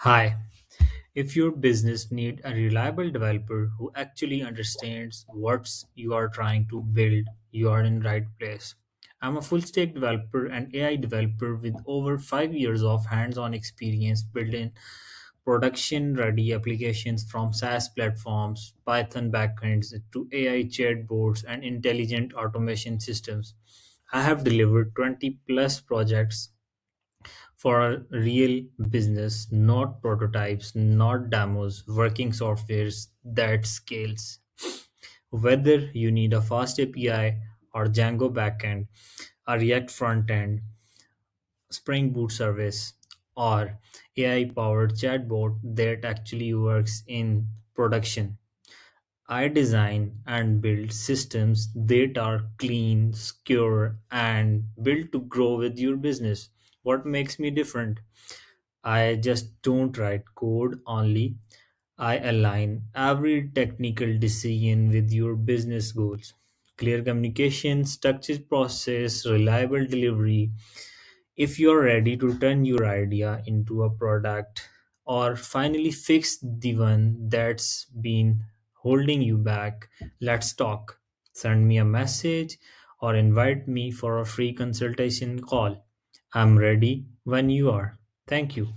Hi, if your business need a reliable developer who actually understands what you are trying to build, you are in right place. I'm a full stack developer and AI developer with over 5 years of hands-on experience building production ready applications from SaaS platforms, Python backends to AI chatbots and intelligent automation systems. I have delivered 20 plus projects for a real business, not prototypes, not demos, working softwares that scales. Whether you need a fast API or Django backend, a React front end, Spring Boot service, or AI powered chatbot that actually works in production. I design and build systems that are clean, secure, and built to grow with your business. What makes me different? I just don't write code only. I align every technical decision with your business goals. Clear communication, structured process, reliable delivery. If you're ready to turn your idea into a product or finally fix the one that's been holding you back, let's talk. Send me a message or invite me for a free consultation call. I'm ready when you are. Thank you.